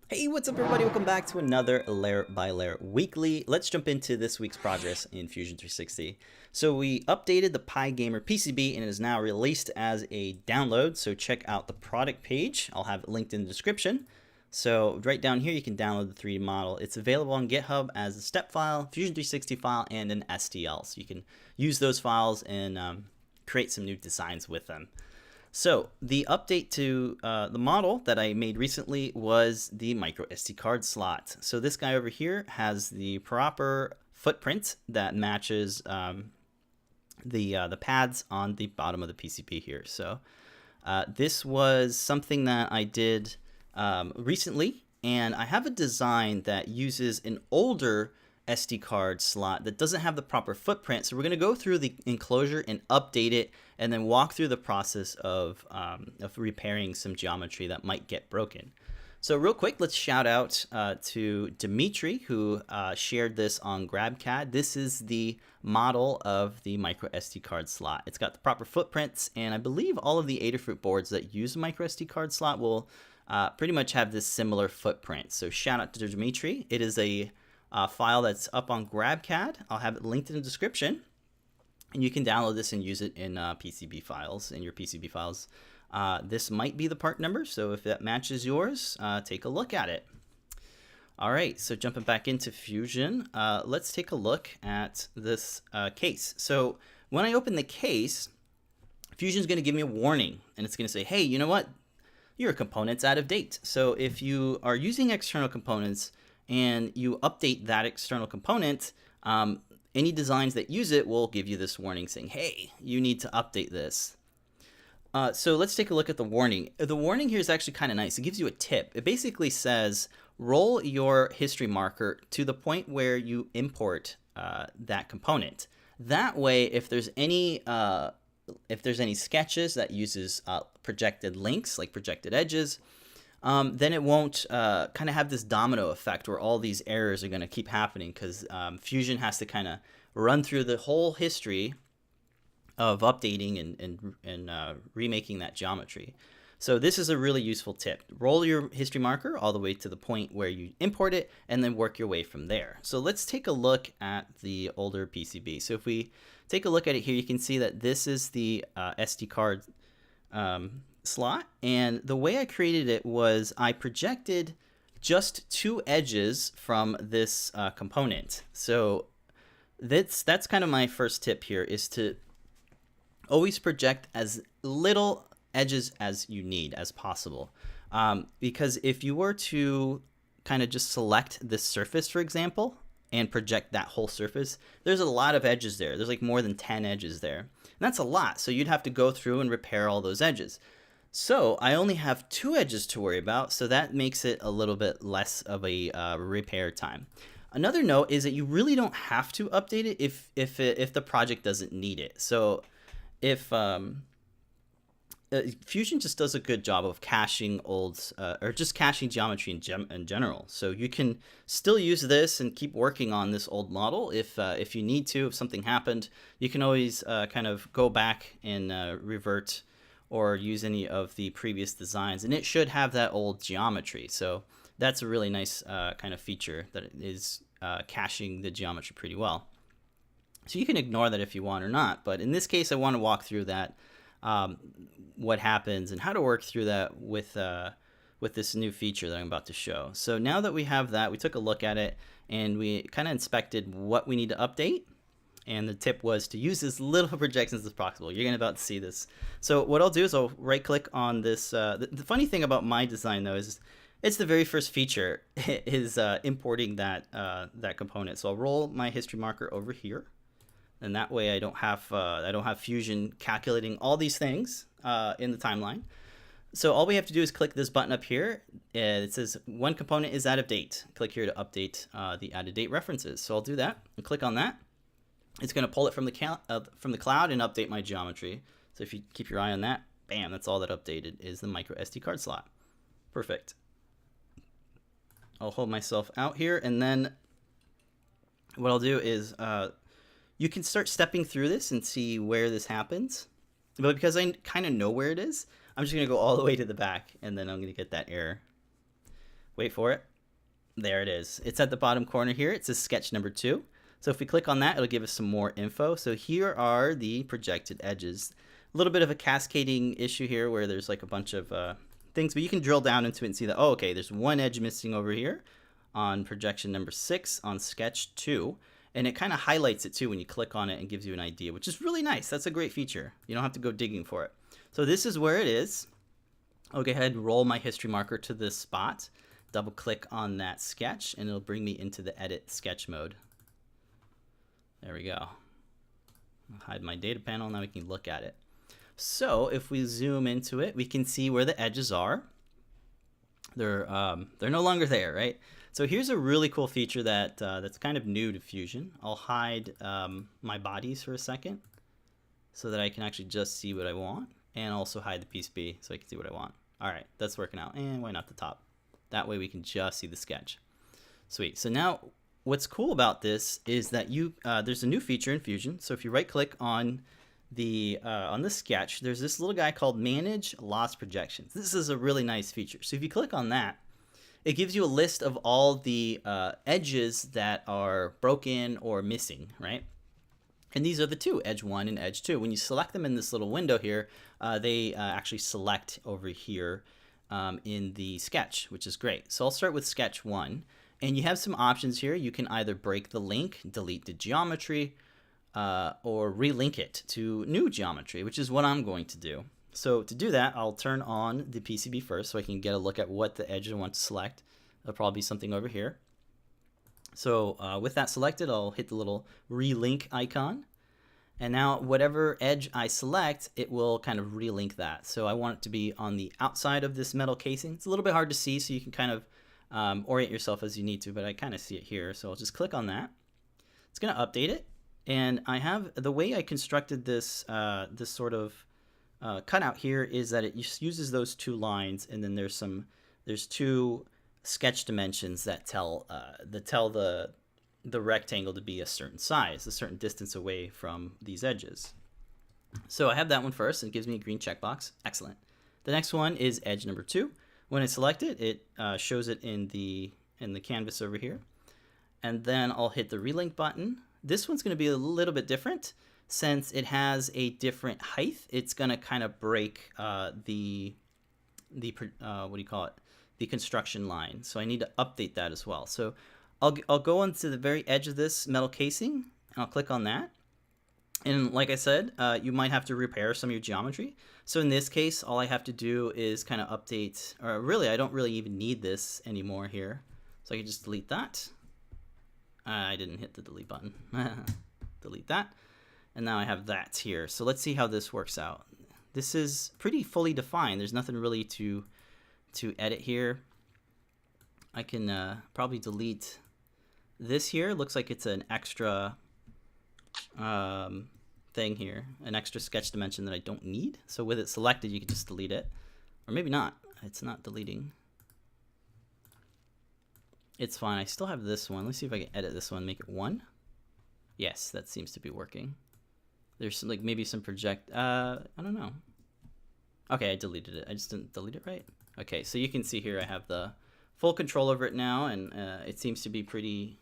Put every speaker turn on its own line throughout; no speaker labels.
Hey, what's up everybody? Welcome back to another Layer by Layer Weekly. Let's jump into this week's progress in Fusion 360. So we updated the PyGamer PCB and it is now released as a download. So check out the product page. I'll have it linked in the description. So right down here you can download the 3D model. It's available on GitHub as a step file, Fusion 360 file, and an STL. So you can use those files and create some new designs with them. So the update to the model that I made recently was the micro SD card slot. So this guy over here has the proper footprint that matches the pads on the bottom of the PCB here. So this was something that I did recently, and I have a design that uses an older SD card slot that doesn't have the proper footprint. So we're going to go through the enclosure and update it, and then walk through the process of repairing some geometry that might get broken. So real quick, let's shout out to Dimitri, who shared this on GrabCAD. This is the model of the micro SD card slot. It's got the proper footprints, and I believe all of the Adafruit boards that use a micro SD card slot will pretty much have this similar footprint. So shout out to Dimitri. It is a file that's up on GrabCAD. I'll have it linked in the description, and you can download this and use it in PCB files, in your PCB files. This might be the part number, so if that matches yours, take a look at it. All right, so jumping back into Fusion, let's take a look at this case. So when I open the case, Fusion's going to give me a warning, and it's going to say, hey, you know what? Your component's out of date. So if you are using external components and you update that external component, any designs that use it will give you this warning saying, hey, you need to update this. So let's take a look at the warning. The warning here is actually kind of nice. It gives you a tip. It basically says, roll your history marker to the point where you import that component. That way, if there's any sketches that uses projected links, like projected edges, then it won't kind of have this domino effect where all these errors are going to keep happening, because Fusion has to kind of run through the whole history of updating and remaking that geometry. So this is a really useful tip. Roll your history marker all the way to the point where you import it, and then work your way from there. So let's take a look at the older PCB. So if we take a look at it here, you can see that this is the SD card slot, and the way I created it was I projected just two edges from this component. So that's kind of my first tip here, is to always project as little edges as you need as possible, because if you were to kind of just select this surface, for example, and project that whole surface, there's a lot of edges there. There's like more than 10 edges there, and that's a lot. So you'd have to go through and repair all those edges. So I only have two edges to worry about, so that makes it a little bit less of a repair time. Another note is that you really don't have to update it if the project doesn't need it. So if Fusion just does a good job of caching old or just caching geometry in general. So you can still use this and keep working on this old model if you need to. If something happened, you can always kind of go back and revert or use any of the previous designs, and it should have that old geometry. So that's a really nice kind of feature that is caching the geometry pretty well. So you can ignore that if you want or not, but in this case I want to walk through that, what happens and how to work through that with this new feature that I'm about to show. So now that we have that, we took a look at it and we kind of inspected what we need to update. And the tip was to use as little projections as possible. You're about to see this. So what I'll do is I'll right click on this. The funny thing about my design though is it's the very first feature is importing that component. So I'll roll my history marker over here, and that way I don't have Fusion calculating all these things in the timeline. So all we have to do is click this button up here. It says one component is out of date. Click here to update the out of date references. So I'll do that and click on that. It's going to pull it from the cloud and update my geometry. So if you keep your eye on that, bam, that's all that updated is the micro SD card slot. Perfect. I'll hold myself out here, and then what I'll do is you can start stepping through this and see where this happens. But because I kind of know where it is, I'm just going to go all the way to the back, and then I'm going to get that error. Wait for it. There it is. It's at the bottom corner here. It says sketch number 2. So if we click on that, it'll give us some more info. So here are the projected edges. A little bit of a cascading issue here where there's like a bunch of things, but you can drill down into it and see that, oh, okay, there's one edge missing over here on projection number 6 on sketch 2. And it kind of highlights it too when you click on it and gives you an idea, which is really nice. That's a great feature. You don't have to go digging for it. So this is where it is. I'll go ahead and roll my history marker to this spot. Double click on that sketch and it'll bring me into the edit sketch mode. There we go. I'll hide my data panel. Now we can look at it. So if we zoom into it, we can see where the edges are. They're no longer there, right? So here's a really cool feature that that's kind of new to Fusion. I'll hide my bodies for a second so that I can actually just see what I want, and also hide the PCB so I can see what I want. All right, that's working out. And why not the top? That way we can just see the sketch. Sweet. So now what's cool about this is that there's a new feature in Fusion. So if you right click on the sketch, there's this little guy called Manage Loss Projections. This is a really nice feature. So if you click on that, it gives you a list of all the edges that are broken or missing, right? And these are the two, edge 1 and edge 2. When you select them in this little window here, they actually select over here in the sketch, which is great. So I'll start with sketch 1. And you have some options here. You can either break the link, delete the geometry, or relink it to new geometry, which is what I'm going to do. So to do that, I'll turn on the PCB first so I can get a look at what the edge I want to select. It'll probably be something over here. So with that selected, I'll hit the little relink icon. And now whatever edge I select, it will kind of relink that. So I want it to be on the outside of this metal casing. It's a little bit hard to see, so you can kind of orient yourself as you need to, but I kind of see it here. So I'll just click on that. It's going to update it. And I have the way I constructed this this sort of cutout here is that it just uses those two lines, and then there's two sketch dimensions that tell the rectangle to be a certain size, a certain distance away from these edges. So I have that one first, and it gives me a green checkbox. Excellent. The next one is edge number 2. When I select it, it shows it in the canvas over here, and then I'll hit the relink button. This one's going to be a little bit different. Since it has a different height, it's going to kind of break the construction line. So I need to update that as well. So I'll go onto the very edge of this metal casing, and I'll click on that. And like I said, you might have to repair some of your geometry. So in this case, all I have to do is kind of update, or really, I don't really even need this anymore here. So I can just delete that. I didn't hit the delete button. Delete that. And now I have that here. So let's see how this works out. This is pretty fully defined. There's nothing really to edit here. I can probably delete this here. Looks like it's an extra thing here, an extra sketch dimension that I don't need. So with it selected, you can just delete it. Or maybe not. It's not deleting. It's fine. I still have this one. Let's see if I can edit this one, make it 1. Yes, that seems to be working. There's some, like maybe some project, I don't know. Okay, I deleted it. I just didn't delete it right. Okay, so you can see here I have the full control over it now, and it seems to be pretty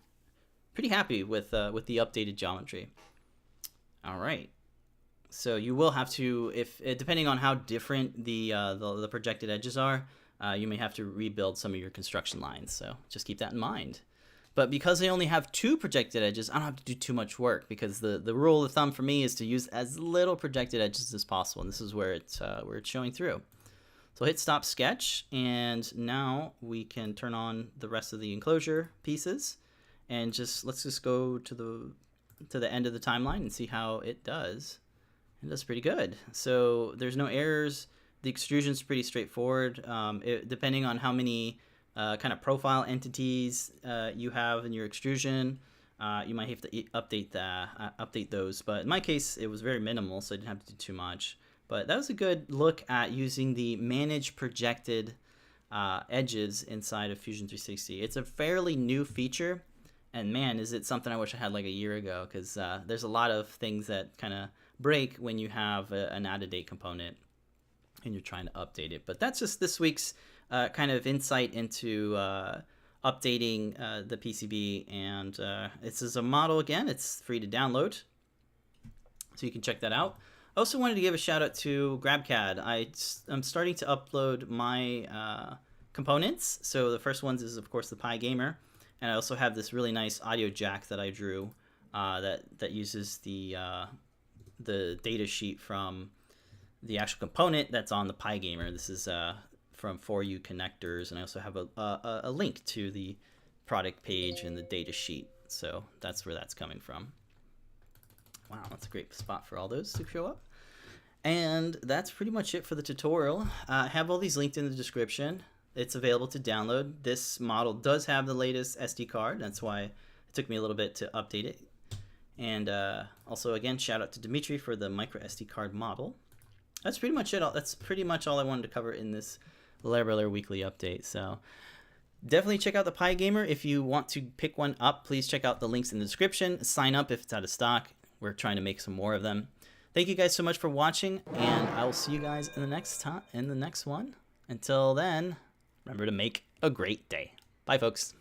happy with the updated geometry. All right. So you will have to, if depending on how different the projected edges are, you may have to rebuild some of your construction lines. So just keep that in mind. But because I only have 2 projected edges, I don't have to do too much work, because the rule of thumb for me is to use as little projected edges as possible, and this is where it's showing through. So hit stop sketch, and now we can turn on the rest of the enclosure pieces, and let's just go to the end of the timeline and see how it does. It does pretty good. So there's no errors. The extrusion's pretty straightforward. Depending on how many kind of profile entities you have in your extrusion, you might have to update those. But in my case, it was very minimal, so I didn't have to do too much. But that was a good look at using the manage projected edges inside of Fusion 360. It's a fairly new feature, and man, is it something I wish I had like a year ago, because there's a lot of things that kind of break when you have an out-of-date component and you're trying to update it. But that's just this week's kind of insight into updating the PCB, and this is a model again. It's free to download, so you can check that out. I also wanted to give a shout out to GrabCAD. I'm starting to upload my components. So the first ones is of course the PyGamer, and I also have this really nice audio jack that I drew that uses the data sheet from the actual component that's on the PyGamer. This is from 4U connectors, and I also have a link to the product page and the data sheet. So that's where that's coming from. Wow, that's a great spot for all those to show up. And that's pretty much it for the tutorial. I have all these linked in the description. It's available to download. This model does have the latest SD card. That's why it took me a little bit to update it. And also, again, shout out to Dimitri for the MicroSD card model. That's pretty much it. That's pretty much all I wanted to cover in this Lair by Lair weekly update. So definitely check out the PyGamer. If you want to pick one up, please check out the links in the description. Sign up if it's out of stock. We're trying to make some more of them. Thank you guys so much for watching, and I will see you guys in the next one. Until then, remember to make a great day. Bye, folks.